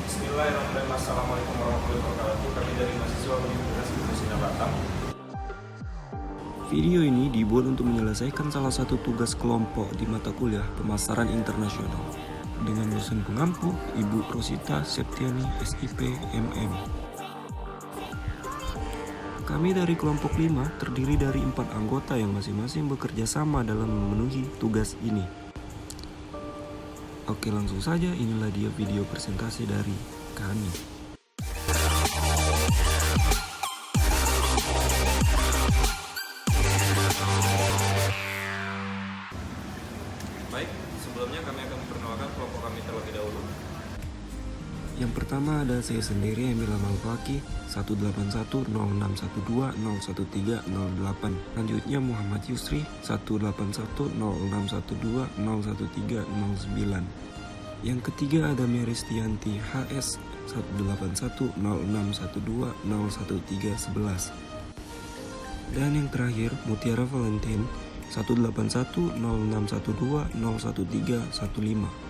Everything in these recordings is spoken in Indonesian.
Bismillahirrahmanirrahim. Assalamualaikum warahmatullahi wabarakatuh. Kami dari mahasiswa Universitas Indonesia Batam. Video ini dibuat untuk menyelesaikan salah satu tugas kelompok di mata kuliah pemasaran internasional dengan dosen pengampu Ibu Rosita Septiani SIP MM. Kami dari kelompok 5 terdiri dari 4 anggota yang masing-masing bekerja sama dalam memenuhi tugas ini. Oke, langsung saja, inilah dia video presentasi dari kami. Baik, sebelumnya kami akan memperkenalkan kelompok kami terlebih dahulu. Yang pertama ada saya sendiri, Emil Amalfaki, 1810612013008. Selanjutnya Muhammad Yusri, 1810612013009. Yang ketiga ada Meristianti HS, 1810612011311. Dan yang terakhir Mutiara Valentin, 1810612011315.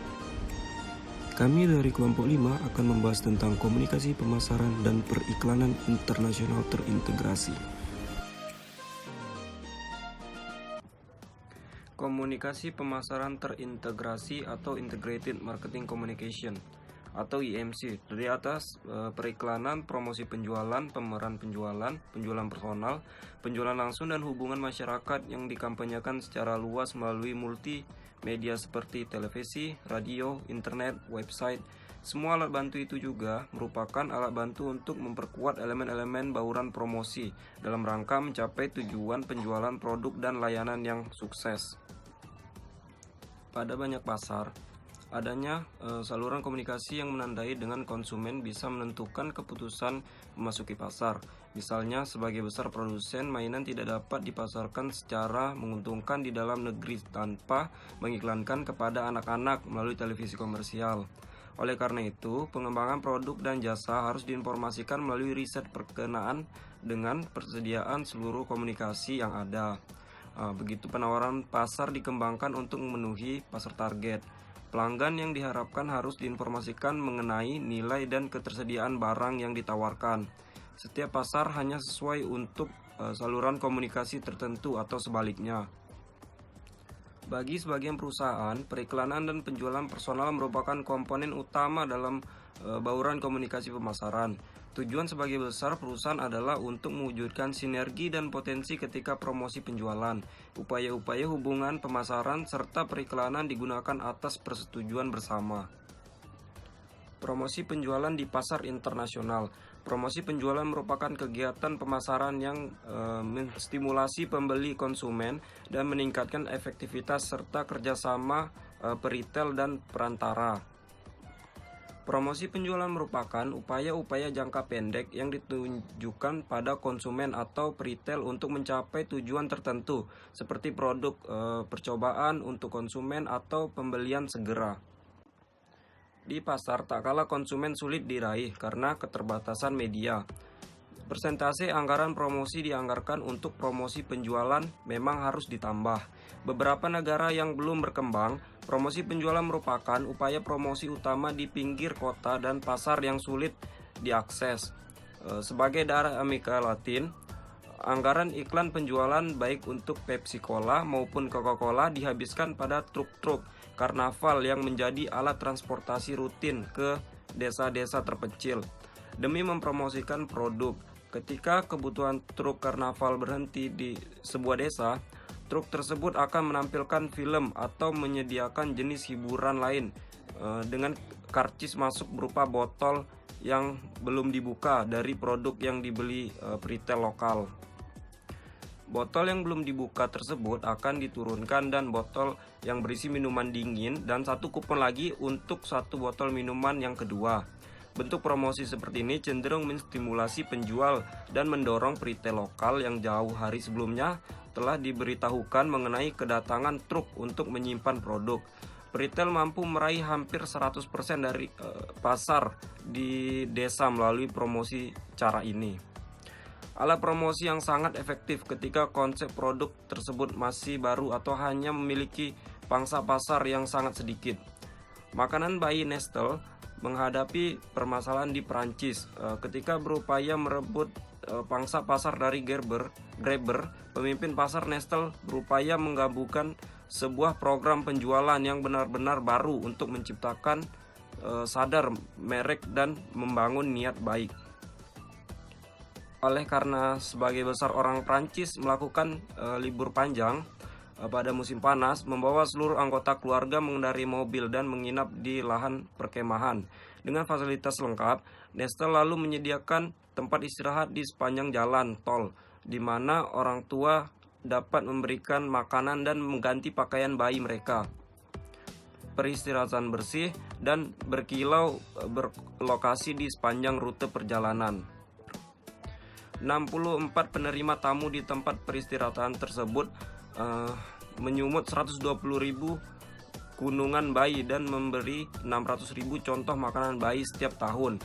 Kami dari kelompok 5 akan membahas tentang komunikasi pemasaran dan periklanan internasional terintegrasi. Komunikasi pemasaran terintegrasi atau Integrated Marketing Communication atau IMC. Dari atas, periklanan, promosi penjualan, pemeran penjualan, penjualan personal, penjualan langsung dan hubungan masyarakat yang dikampanyekan secara luas melalui multimedia seperti televisi, radio, internet, website. Semua alat bantu itu juga merupakan alat bantu untuk memperkuat elemen-elemen bauran promosi dalam rangka mencapai tujuan penjualan produk dan layanan yang sukses. Pada banyak pasar, adanya saluran komunikasi yang menandai dengan konsumen bisa menentukan keputusan memasuki pasar. Misalnya, sebagai besar produsen mainan tidak dapat dipasarkan secara menguntungkan di dalam negeri tanpa mengiklankan kepada anak-anak melalui televisi komersial. Oleh karena itu, pengembangan produk dan jasa harus diinformasikan melalui riset perkenaan dengan persediaan seluruh komunikasi yang ada. Begitu penawaran pasar dikembangkan untuk memenuhi pasar target. Pelanggan yang diharapkan harus diinformasikan mengenai nilai dan ketersediaan barang yang ditawarkan. Setiap pasar hanya sesuai untuk saluran komunikasi tertentu atau sebaliknya. Bagi sebagian perusahaan, periklanan dan penjualan personal merupakan komponen utama dalam bauran komunikasi pemasaran. Tujuan sebagai besar perusahaan adalah untuk mewujudkan sinergi dan potensi ketika promosi penjualan. Upaya-upaya hubungan pemasaran serta periklanan digunakan atas persetujuan bersama. Promosi penjualan di pasar internasional. Promosi penjualan merupakan kegiatan pemasaran yang menstimulasi pembeli konsumen dan meningkatkan efektivitas serta kerjasama peritel dan perantara. Promosi penjualan merupakan upaya-upaya jangka pendek yang ditunjukkan pada konsumen atau peritel untuk mencapai tujuan tertentu, seperti produk percobaan untuk konsumen atau pembelian segera. Di pasar, tak kalah konsumen sulit diraih karena keterbatasan media. Persentase anggaran promosi dianggarkan untuk promosi penjualan memang harus ditambah. Beberapa negara yang belum berkembang, promosi penjualan merupakan upaya promosi utama di pinggir kota dan pasar yang sulit diakses. Sebagai daerah Amerika Latin, anggaran iklan penjualan baik untuk Pepsi Cola maupun Coca-Cola dihabiskan pada truk-truk karnaval yang menjadi alat transportasi rutin ke desa-desa terpencil demi mempromosikan produk. Ketika kebutuhan truk karnaval berhenti di sebuah desa, truk tersebut akan menampilkan film atau menyediakan jenis hiburan lain dengan karcis masuk berupa botol yang belum dibuka dari produk yang dibeli peritel lokal. Botol yang belum dibuka tersebut akan diturunkan dan botol yang berisi minuman dingin dan satu kupon lagi untuk satu botol minuman yang kedua. Bentuk promosi seperti ini cenderung menstimulasi penjual dan mendorong peritel lokal yang jauh hari sebelumnya telah diberitahukan mengenai kedatangan truk untuk menyimpan produk. Peritel mampu meraih hampir 100% dari pasar di desa melalui promosi cara ini. Alat promosi yang sangat efektif ketika konsep produk tersebut masih baru atau hanya memiliki pangsa pasar yang sangat sedikit. Makanan bayi Nestle menghadapi permasalahan di Prancis ketika berupaya merebut pangsa pasar dari Grabber, pemimpin pasar Nestle berupaya menggabungkan sebuah program penjualan yang benar-benar baru untuk menciptakan sadar merek dan membangun niat baik. Oleh karena sebagai besar orang Prancis melakukan libur panjang pada musim panas, membawa seluruh anggota keluarga mengendarai mobil dan menginap di lahan perkemahan. Dengan fasilitas lengkap, Nestle lalu menyediakan tempat istirahat di sepanjang jalan tol, di mana orang tua dapat memberikan makanan dan mengganti pakaian bayi mereka. Peristirahatan bersih dan berkilau berlokasi di sepanjang rute perjalanan. 64 penerima tamu di tempat peristirahatan tersebut menyumut 120.000 gunungan bayi dan memberi 600.000 contoh makanan bayi setiap tahun.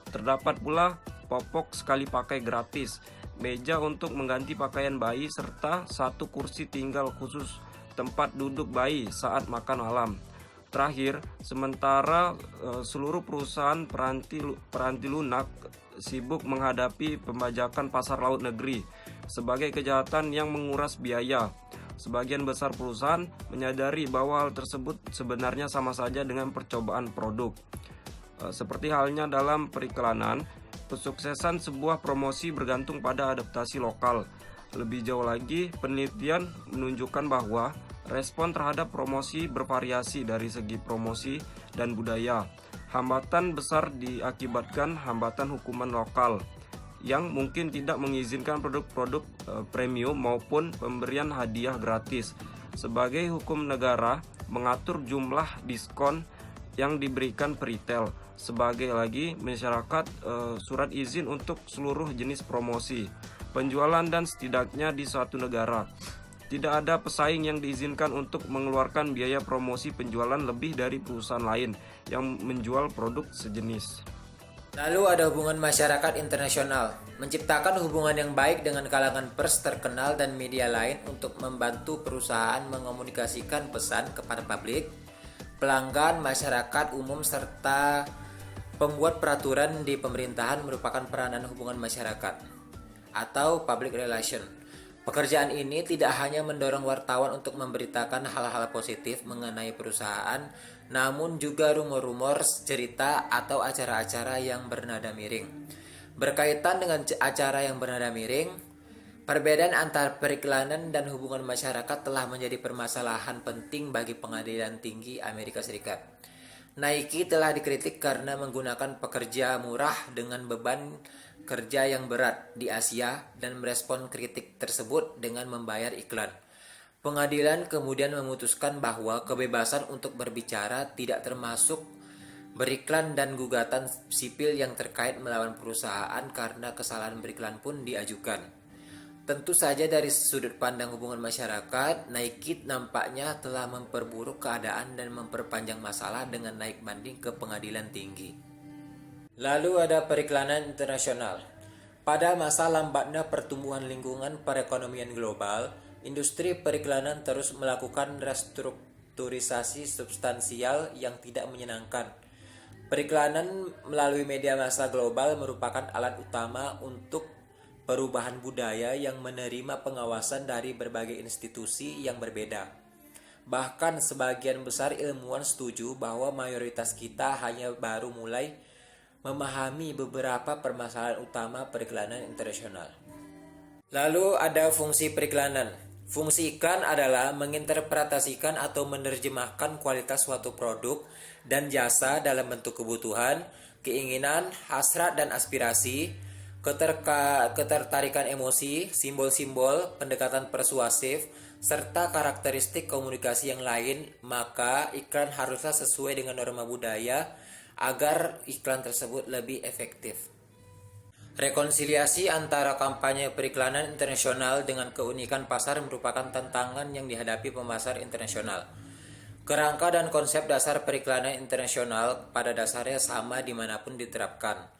Terdapat pula popok sekali pakai gratis, meja untuk mengganti pakaian bayi, serta satu kursi tinggal khusus tempat duduk bayi saat makan malam. Terakhir, sementara seluruh perusahaan peranti lunak sibuk menghadapi pembajakan pasar laut negeri sebagai kejahatan yang menguras biaya. Sebagian besar perusahaan menyadari bahwa hal tersebut sebenarnya sama saja dengan percobaan produk. Seperti halnya dalam periklanan, kesuksesan sebuah promosi bergantung pada adaptasi lokal. Lebih jauh lagi, penelitian menunjukkan bahwa respon terhadap promosi bervariasi dari segi promosi dan budaya. Hambatan besar diakibatkan hambatan hukuman lokal yang mungkin tidak mengizinkan produk-produk premium maupun pemberian hadiah gratis. Sebagai hukum negara mengatur jumlah diskon yang diberikan peritel. Sebagai lagi masyarakat surat izin untuk seluruh jenis promosi, penjualan dan setidaknya di suatu negara. Tidak ada pesaing yang diizinkan untuk mengeluarkan biaya promosi penjualan lebih dari perusahaan lain yang menjual produk sejenis. Lalu ada hubungan masyarakat internasional, menciptakan hubungan yang baik dengan kalangan pers terkenal dan media lain untuk membantu perusahaan mengomunikasikan pesan kepada publik, pelanggan, masyarakat umum, serta pembuat peraturan di pemerintahan merupakan peranan hubungan masyarakat atau public relation. Pekerjaan ini tidak hanya mendorong wartawan untuk memberitakan hal-hal positif mengenai perusahaan, namun juga rumor-rumor, cerita, atau acara-acara yang bernada miring. Berkaitan dengan acara yang bernada miring, perbedaan antara periklanan dan hubungan masyarakat telah menjadi permasalahan penting bagi Pengadilan Tinggi Amerika Serikat. Nike telah dikritik karena menggunakan pekerja murah dengan beban kerja yang berat di Asia dan merespon kritik tersebut dengan membayar iklan. Pengadilan kemudian memutuskan bahwa kebebasan untuk berbicara tidak termasuk beriklan dan gugatan sipil yang terkait melawan perusahaan karena kesalahan beriklan pun diajukan. Tentu saja dari sudut pandang hubungan masyarakat, Nike nampaknya telah memperburuk keadaan dan memperpanjang masalah dengan naik banding ke pengadilan tinggi. Lalu ada periklanan internasional. Pada masa lambatnya pertumbuhan lingkungan perekonomian global, industri periklanan terus melakukan restrukturisasi substansial yang tidak menyenangkan. Periklanan melalui media massa global merupakan alat utama untuk perubahan budaya yang menerima pengawasan dari berbagai institusi yang berbeda. Bahkan sebagian besar ilmuwan setuju bahwa mayoritas kita hanya baru mulai memahami beberapa permasalahan utama periklanan internasional. Lalu ada fungsi periklanan. Fungsi iklan adalah menginterpretasikan atau menerjemahkan kualitas suatu produk dan jasa dalam bentuk kebutuhan, keinginan, hasrat dan aspirasi, ketertarikan emosi, simbol-simbol, pendekatan persuasif, serta karakteristik komunikasi yang lain. Maka iklan haruslah sesuai dengan norma budaya agar iklan tersebut lebih efektif. Rekonsiliasi antara kampanye periklanan internasional dengan keunikan pasar merupakan tantangan yang dihadapi pemasar internasional. Kerangka dan konsep dasar periklanan internasional pada dasarnya sama dimanapun diterapkan.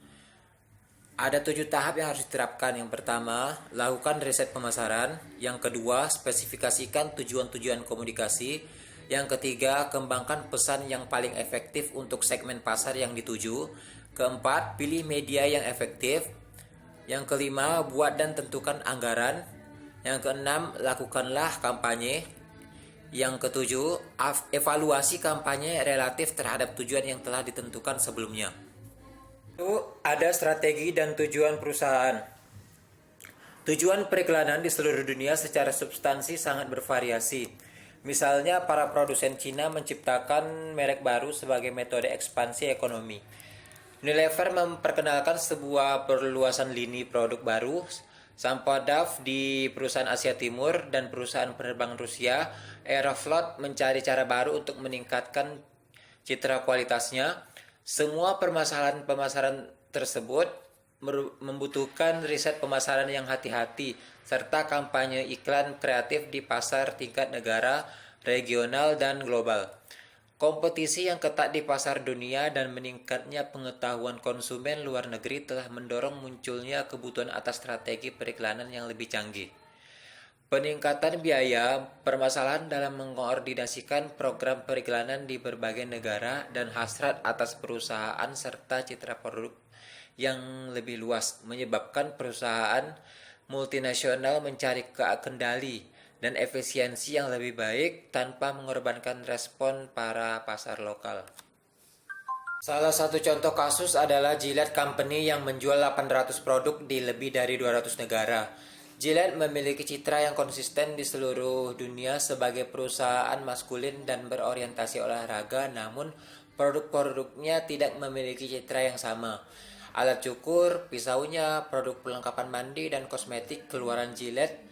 Ada 7 tahap yang harus diterapkan. Yang pertama, lakukan riset pemasaran. Yang kedua, spesifikasikan tujuan-tujuan komunikasi. Yang ketiga, kembangkan pesan yang paling efektif untuk segmen pasar yang dituju. Keempat, pilih media yang efektif. Yang kelima, buat dan tentukan anggaran. Yang keenam, lakukanlah kampanye. Yang ketujuh, evaluasi kampanye relatif terhadap tujuan yang telah ditentukan sebelumnya. Lalu, ada strategi dan tujuan perusahaan. Tujuan periklanan di seluruh dunia secara substansi sangat bervariasi. Misalnya, para produsen Cina menciptakan merek baru sebagai metode ekspansi ekonomi. Unilever memperkenalkan sebuah perluasan lini produk baru. Sampadov di perusahaan Asia Timur dan perusahaan penerbangan Rusia, Aeroflot mencari cara baru untuk meningkatkan citra kualitasnya. Semua permasalahan pemasaran tersebut membutuhkan riset pemasaran yang hati-hati serta kampanye iklan kreatif di pasar tingkat negara, regional, dan global. Kompetisi yang ketat di pasar dunia dan meningkatnya pengetahuan konsumen luar negeri telah mendorong munculnya kebutuhan atas strategi periklanan yang lebih canggih. Peningkatan biaya, permasalahan dalam mengkoordinasikan program periklanan di berbagai negara, dan hasrat atas perusahaan serta citra produk yang lebih luas menyebabkan perusahaan multinasional mencari kendali dan efisiensi yang lebih baik tanpa mengorbankan respon para pasar lokal. Salah satu contoh kasus adalah Gillette Company yang menjual 800 produk di lebih dari 200 negara. Gillette memiliki citra yang konsisten di seluruh dunia sebagai perusahaan maskulin dan berorientasi olahraga, namun produk-produknya tidak memiliki citra yang sama. Alat cukur, pisaunya, produk perlengkapan mandi, dan kosmetik keluaran Gillette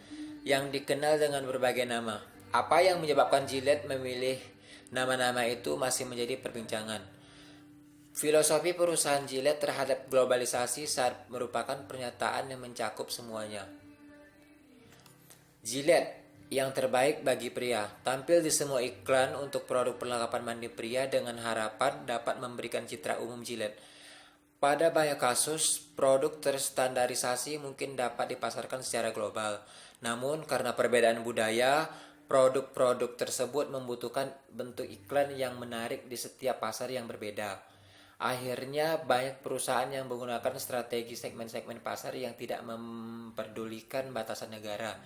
yang dikenal dengan berbagai nama. Apa yang menyebabkan Gillette memilih nama-nama itu masih menjadi perbincangan. Filosofi perusahaan Gillette terhadap globalisasi saat merupakan pernyataan yang mencakup semuanya. Gillette, yang terbaik bagi pria, tampil di semua iklan untuk produk perlengkapan mandi pria dengan harapan dapat memberikan citra umum Gillette. Pada banyak kasus, produk terstandarisasi mungkin dapat dipasarkan secara global. Namun, karena perbedaan budaya, produk-produk tersebut membutuhkan bentuk iklan yang menarik di setiap pasar yang berbeda. Akhirnya, banyak perusahaan yang menggunakan strategi segmen-segmen pasar yang tidak memperdulikan batasan negara.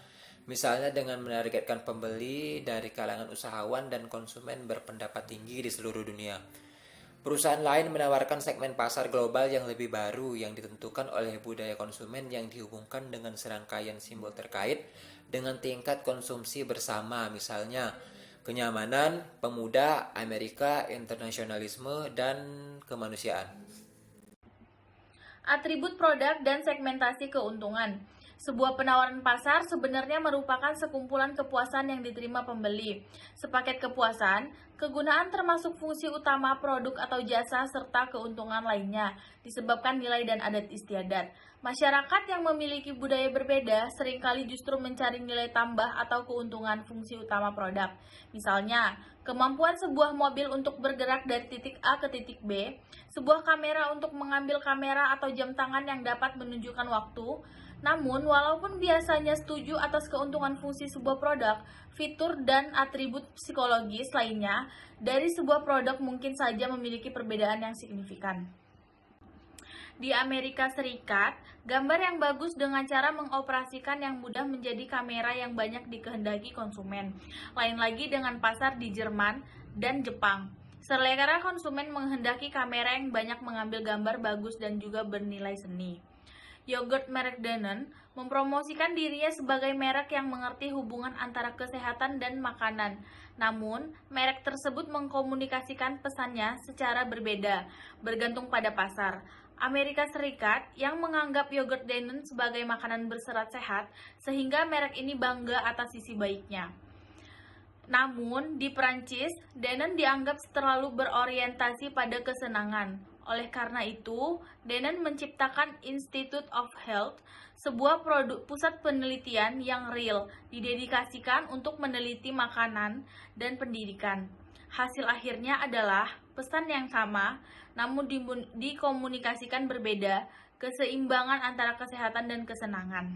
Misalnya dengan menargetkan pembeli dari kalangan usahawan dan konsumen berpendapat tinggi di seluruh dunia. Perusahaan lain menawarkan segmen pasar global yang lebih baru yang ditentukan oleh budaya konsumen yang dihubungkan dengan serangkaian simbol terkait dengan tingkat konsumsi bersama, misalnya kenyamanan, pemuda, Amerika, internasionalisme, dan kemanusiaan. Atribut produk dan segmentasi keuntungan. Sebuah penawaran pasar sebenarnya merupakan sekumpulan kepuasan yang diterima pembeli. Sepaket kepuasan, kegunaan termasuk fungsi utama produk atau jasa serta keuntungan lainnya, disebabkan nilai dan adat istiadat. Masyarakat yang memiliki budaya berbeda seringkali justru mencari nilai tambah atau keuntungan fungsi utama produk. Misalnya, kemampuan sebuah mobil untuk bergerak dari titik A ke titik B, sebuah kamera untuk mengambil kamera atau jam tangan yang dapat menunjukkan waktu. Namun, walaupun biasanya setuju atas keuntungan fungsi sebuah produk, fitur dan atribut psikologis lainnya dari sebuah produk mungkin saja memiliki perbedaan yang signifikan. Di Amerika Serikat, gambar yang bagus dengan cara mengoperasikan yang mudah menjadi kamera yang banyak dikehendaki konsumen. Lain lagi dengan pasar di Jerman dan Jepang. Selera konsumen menghendaki kamera yang banyak mengambil gambar bagus dan juga bernilai seni. Yogurt merek Danone mempromosikan dirinya sebagai merek yang mengerti hubungan antara kesehatan dan makanan. Namun, merek tersebut mengkomunikasikan pesannya secara berbeda, bergantung pada pasar. Amerika Serikat yang menganggap yogurt Danone sebagai makanan berserat sehat, sehingga merek ini bangga atas sisi baiknya. Namun, di Perancis, Danone dianggap terlalu berorientasi pada kesenangan. Oleh karena itu, Danone menciptakan Institute of Health, sebuah pusat penelitian yang real, didedikasikan untuk meneliti makanan dan pendidikan. Hasil akhirnya adalah pesan yang sama, namun dikomunikasikan berbeda, keseimbangan antara kesehatan dan kesenangan.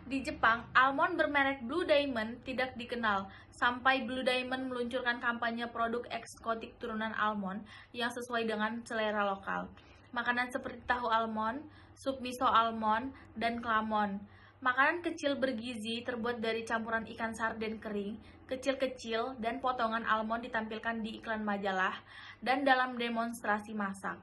Di Jepang, almond bermerek Blue Diamond tidak dikenal sampai Blue Diamond meluncurkan kampanye produk eksotik turunan almond yang sesuai dengan selera lokal. Makanan seperti tahu almond, sup miso almond, dan klamon. Makanan kecil bergizi terbuat dari campuran ikan sarden kering, kecil-kecil, dan potongan almond ditampilkan di iklan majalah dan dalam demonstrasi masak.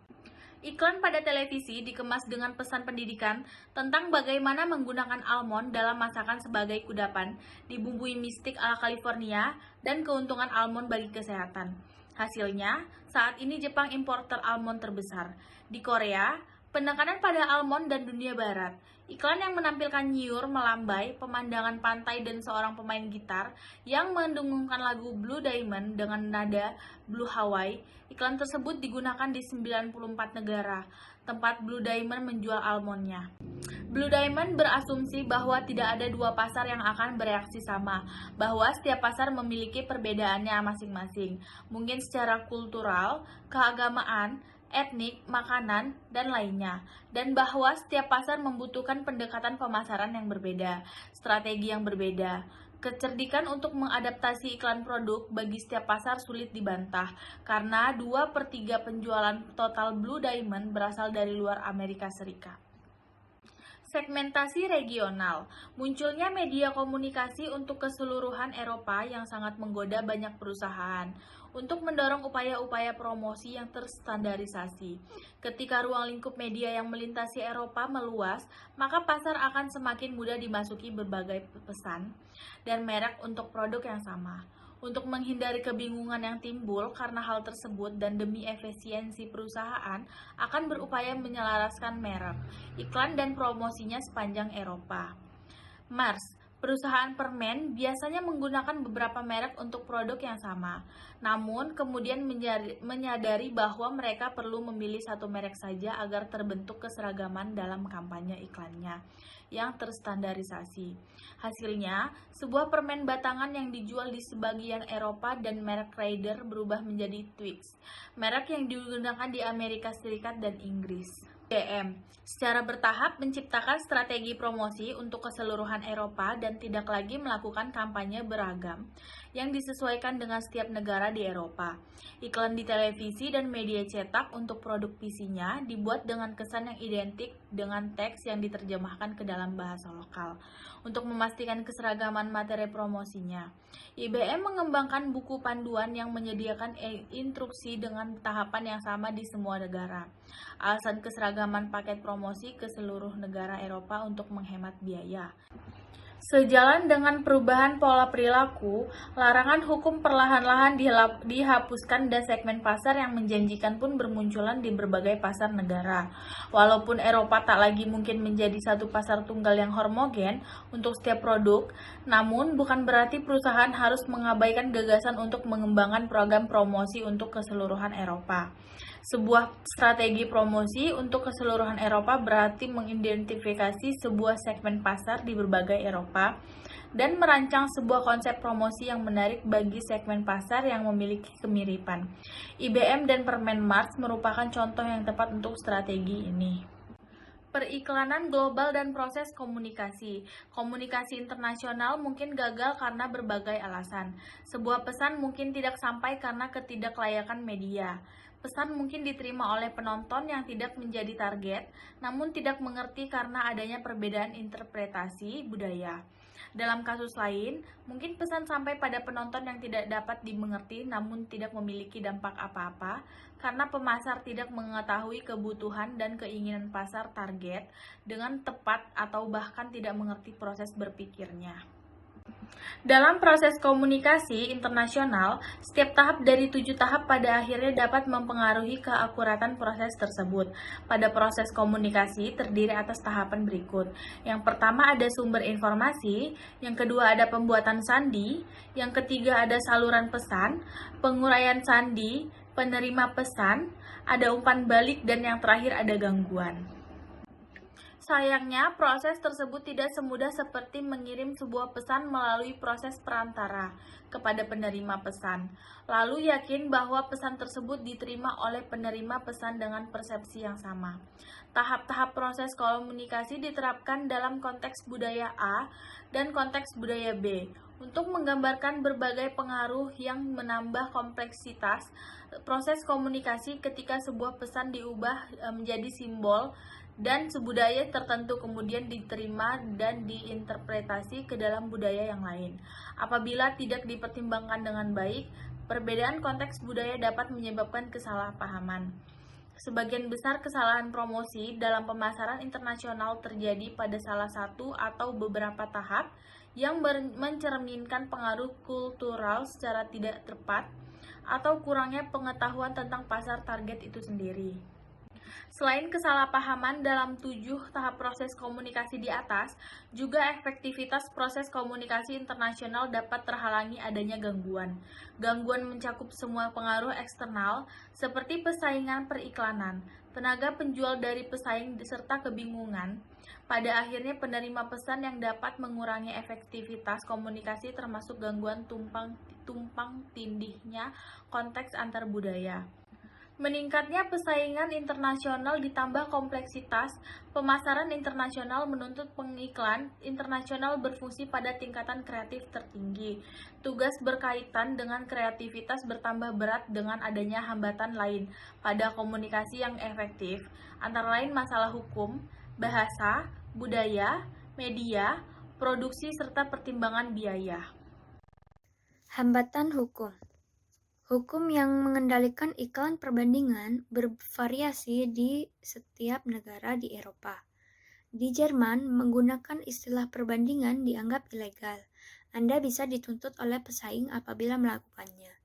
Iklan pada televisi dikemas dengan pesan pendidikan tentang bagaimana menggunakan almond dalam masakan sebagai kudapan, dibumbui mistik ala California, dan keuntungan almond bagi kesehatan. Hasilnya, saat ini Jepang importer almond terbesar. Di Korea, penekanan pada almond dan dunia barat. Iklan yang menampilkan nyiur melambai, pemandangan pantai dan seorang pemain gitar yang mendengungkan lagu Blue Diamond dengan nada Blue Hawaii. Iklan tersebut digunakan di 94 negara tempat Blue Diamond menjual almondnya. Blue Diamond berasumsi bahwa tidak ada dua pasar yang akan bereaksi sama, bahwa setiap pasar memiliki perbedaannya masing-masing, mungkin secara kultural, keagamaan, etnik, makanan, dan lainnya, dan bahwa setiap pasar membutuhkan pendekatan pemasaran yang berbeda, strategi yang berbeda. Kecerdikan untuk mengadaptasi iklan produk bagi setiap pasar sulit dibantah, karena 2/3 penjualan total Blue Diamond berasal dari luar Amerika Serikat. Segmentasi regional. Munculnya media komunikasi untuk keseluruhan Eropa yang sangat menggoda banyak perusahaan untuk mendorong upaya-upaya promosi yang terstandarisasi. Ketika ruang lingkup media yang melintasi Eropa meluas, maka pasar akan semakin mudah dimasuki berbagai pesan dan merek untuk produk yang sama. Untuk menghindari kebingungan yang timbul karena hal tersebut dan demi efisiensi perusahaan akan berupaya menyelaraskan merek, iklan, dan promosinya sepanjang Eropa. Mars, perusahaan permen biasanya menggunakan beberapa merek untuk produk yang sama, namun kemudian menyadari bahwa mereka perlu memilih satu merek saja agar terbentuk keseragaman dalam kampanye iklannya yang terstandarisasi. Hasilnya, sebuah permen batangan yang dijual di sebagian Eropa dan merek Raider berubah menjadi Twix, merek yang digunakan di Amerika Serikat dan Inggris. IBM secara bertahap menciptakan strategi promosi untuk keseluruhan Eropa dan tidak lagi melakukan kampanye beragam yang disesuaikan dengan setiap negara di Eropa. Iklan di televisi dan media cetak untuk produk PC-nya dibuat dengan kesan yang identik dengan teks yang diterjemahkan ke dalam bahasa lokal untuk memastikan keseragaman materi promosinya. IBM mengembangkan buku panduan yang menyediakan instruksi dengan tahapan yang sama di semua negara. Alasan keseragaman paket promosi ke seluruh negara Eropa untuk menghemat biaya. Sejalan dengan perubahan pola perilaku, larangan hukum perlahan-lahan dihapuskan dan segmen pasar yang menjanjikan pun bermunculan di berbagai pasar negara. Walaupun Eropa tak lagi mungkin menjadi satu pasar tunggal yang homogen untuk setiap produk, namun bukan berarti perusahaan harus mengabaikan gagasan untuk mengembangkan program promosi untuk keseluruhan Eropa. Sebuah strategi promosi untuk keseluruhan Eropa berarti mengidentifikasi sebuah segmen pasar di berbagai Eropa dan merancang sebuah konsep promosi yang menarik bagi segmen pasar yang memiliki kemiripan. IBM dan Permen Mars merupakan contoh yang tepat untuk strategi ini. Periklanan global dan proses komunikasi. Komunikasi internasional mungkin gagal karena berbagai alasan. Sebuah pesan mungkin tidak sampai karena ketidaklayakan media. Pesan mungkin diterima oleh penonton yang tidak menjadi target, namun tidak mengerti karena adanya perbedaan interpretasi budaya. Dalam kasus lain, mungkin pesan sampai pada penonton yang tidak dapat dimengerti namun tidak memiliki dampak apa-apa karena pemasar tidak mengetahui kebutuhan dan keinginan pasar target dengan tepat atau bahkan tidak mengerti proses berpikirnya. Dalam proses komunikasi internasional, setiap tahap dari 7 tahap pada akhirnya dapat mempengaruhi keakuratan proses tersebut. Pada proses komunikasi terdiri atas tahapan berikut. Yang pertama ada sumber informasi, yang kedua ada pembuatan sandi, yang ketiga ada saluran pesan, penguraian sandi, penerima pesan, ada umpan balik, dan yang terakhir ada gangguan. Sayangnya, proses tersebut tidak semudah seperti mengirim sebuah pesan melalui proses perantara kepada penerima pesan. Lalu yakin bahwa pesan tersebut diterima oleh penerima pesan dengan persepsi yang sama. Tahap-tahap proses komunikasi diterapkan dalam konteks budaya A dan konteks budaya B untuk menggambarkan berbagai pengaruh yang menambah kompleksitas proses komunikasi ketika sebuah pesan diubah menjadi simbol dan sebudaya tertentu kemudian diterima dan diinterpretasi ke dalam budaya yang lain. Apabila tidak dipertimbangkan dengan baik, perbedaan konteks budaya dapat menyebabkan kesalahpahaman. Sebagian besar kesalahan promosi dalam pemasaran internasional terjadi pada salah satu atau beberapa tahap yang mencerminkan pengaruh kultural secara tidak tepat atau kurangnya pengetahuan tentang pasar target itu sendiri. Selain kesalahpahaman dalam 7 tahap proses komunikasi di atas, juga efektivitas proses komunikasi internasional dapat terhalangi adanya gangguan. Gangguan mencakup semua pengaruh eksternal seperti persaingan periklanan, tenaga penjual dari pesaing serta kebingungan. Pada akhirnya penerima pesan yang dapat mengurangi efektivitas komunikasi termasuk gangguan tumpang tindihnya konteks antar budaya. Meningkatnya persaingan internasional ditambah kompleksitas pemasaran internasional menuntut pengiklan internasional berfungsi pada tingkatan kreatif tertinggi. Tugas berkaitan dengan kreativitas bertambah berat dengan adanya hambatan lain pada komunikasi yang efektif, antara lain masalah hukum, bahasa, budaya, media, produksi, serta pertimbangan biaya. Hambatan hukum. Hukum yang mengendalikan iklan perbandingan bervariasi di setiap negara di Eropa. Di Jerman, menggunakan istilah perbandingan dianggap ilegal. Anda bisa dituntut oleh pesaing apabila melakukannya.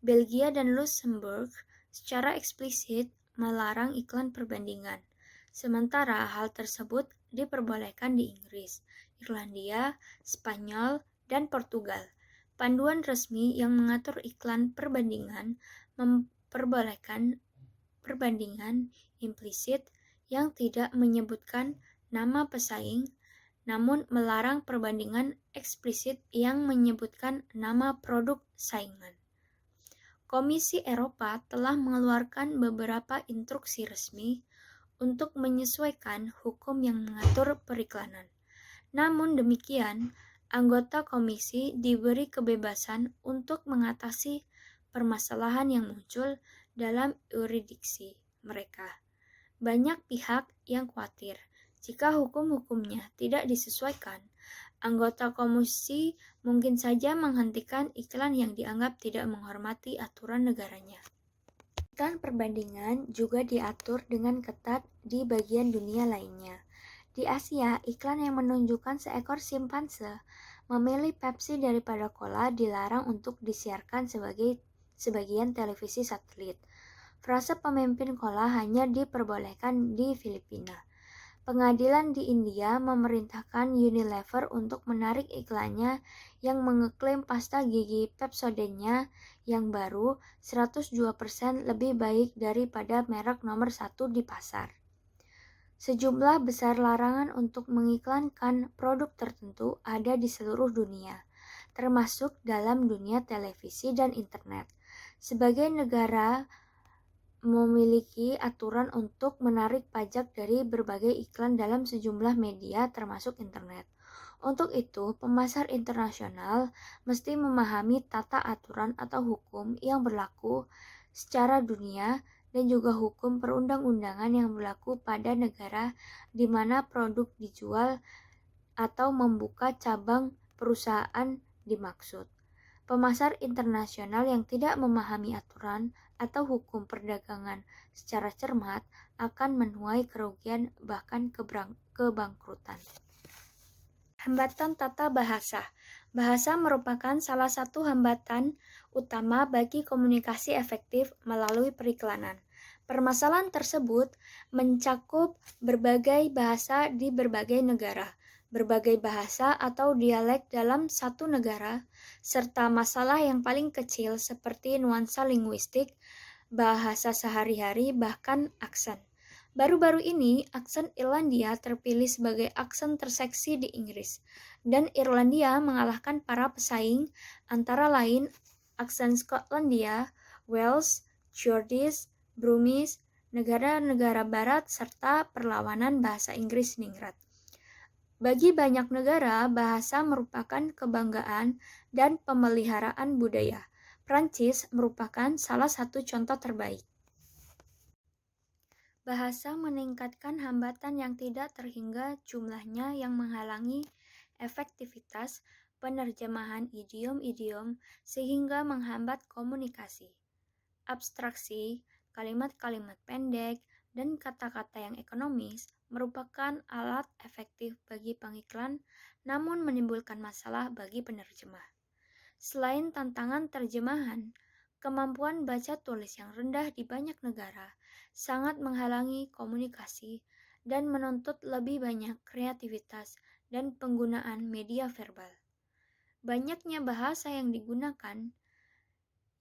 Belgia dan Luxembourg secara eksplisit melarang iklan perbandingan. Sementara hal tersebut diperbolehkan di Inggris, Irlandia, Spanyol, dan Portugal. Panduan resmi yang mengatur iklan perbandingan memperbolehkan perbandingan implisit yang tidak menyebutkan nama pesaing, namun melarang perbandingan eksplisit yang menyebutkan nama produk saingan. Komisi Eropa telah mengeluarkan beberapa instruksi resmi untuk menyesuaikan hukum yang mengatur periklanan. Namun demikian, anggota komisi diberi kebebasan untuk mengatasi permasalahan yang muncul dalam yurisdiksi mereka. Banyak pihak yang khawatir jika hukum-hukumnya tidak disesuaikan, anggota komisi mungkin saja menghentikan iklan yang dianggap tidak menghormati aturan negaranya. Iklan perbandingan juga diatur dengan ketat di bagian dunia lainnya. Di Asia, iklan yang menunjukkan seekor simpanse memilih Pepsi daripada Cola dilarang untuk disiarkan sebagian televisi satelit. Frase pemimpin Cola hanya diperbolehkan di Filipina. Pengadilan di India memerintahkan Unilever untuk menarik iklannya yang mengeklaim pasta gigi Pepsodent-nya yang baru 102% lebih baik daripada merek nomor 1 di pasar. Sejumlah besar larangan untuk mengiklankan produk tertentu ada di seluruh dunia, termasuk dalam dunia televisi dan internet. Sebagai negara memiliki aturan untuk menarik pajak dari berbagai iklan dalam sejumlah media termasuk internet. Untuk itu, pemasar internasional mesti memahami tata aturan atau hukum yang berlaku secara dunia dan juga hukum perundang-undangan yang berlaku pada negara di mana produk dijual atau membuka cabang perusahaan dimaksud. Pemasar internasional yang tidak memahami aturan atau hukum perdagangan secara cermat akan menuai kerugian bahkan kebangkrutan. Hambatan tata bahasa. Bahasa merupakan salah satu hambatan utama bagi komunikasi efektif melalui periklanan. Permasalahan tersebut mencakup berbagai bahasa di berbagai negara, berbagai bahasa atau dialek dalam satu negara, serta masalah yang paling kecil seperti nuansa linguistik, bahasa sehari-hari, bahkan aksen. Baru-baru ini, aksen Irlandia terpilih sebagai aksen terseksi di Inggris, dan Irlandia mengalahkan para pesaing antara lain aksen Skotlandia, Wales, Scottish, Brummie, negara-negara barat, serta perlawanan bahasa Inggris ningrat. Bagi banyak negara, bahasa merupakan kebanggaan dan pemeliharaan budaya. Prancis merupakan salah satu contoh terbaik. Bahasa meningkatkan hambatan yang tidak terhingga jumlahnya yang menghalangi efektivitas penerjemahan idiom-idiom sehingga menghambat komunikasi. Abstraksi, kalimat-kalimat pendek, dan kata-kata yang ekonomis merupakan alat efektif bagi pengiklan namun menimbulkan masalah bagi penerjemah. Selain tantangan terjemahan, kemampuan baca tulis yang rendah di banyak negara sangat menghalangi komunikasi dan menuntut lebih banyak kreativitas dan penggunaan media verbal. Banyaknya bahasa yang digunakan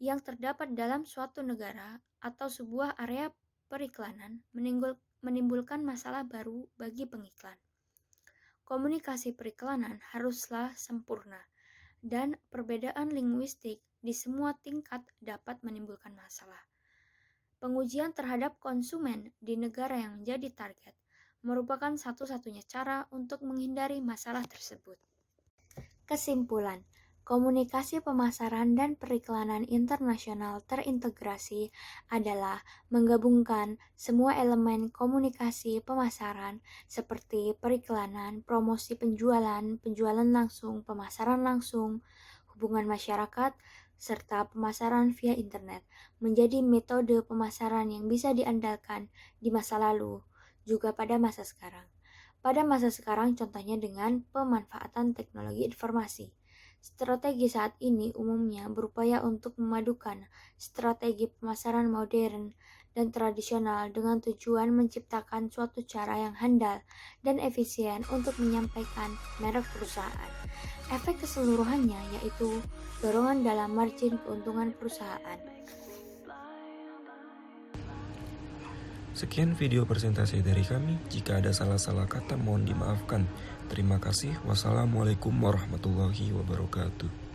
yang terdapat dalam suatu negara atau sebuah area periklanan menimbulkan masalah baru bagi pengiklan. Komunikasi periklanan haruslah sempurna, dan perbedaan linguistik di semua tingkat dapat menimbulkan masalah. Pengujian terhadap konsumen di negara yang menjadi target merupakan satu-satunya cara untuk menghindari masalah tersebut. Kesimpulan, komunikasi pemasaran dan periklanan internasional terintegrasi adalah menggabungkan semua elemen komunikasi pemasaran seperti periklanan, promosi penjualan, penjualan langsung, pemasaran langsung, hubungan masyarakat, serta pemasaran via internet menjadi metode pemasaran yang bisa diandalkan di masa lalu, juga pada masa sekarang. Pada masa sekarang contohnya dengan pemanfaatan teknologi informasi. Strategi saat ini umumnya berupaya untuk memadukan strategi pemasaran modern dan tradisional dengan tujuan menciptakan suatu cara yang handal dan efisien untuk menyampaikan merek perusahaan. Efek keseluruhannya yaitu dorongan dalam margin keuntungan perusahaan. Sekian video presentasi dari kami. Jika ada salah-salah kata mohon dimaafkan. Terima kasih. Wassalamualaikum warahmatullahi wabarakatuh.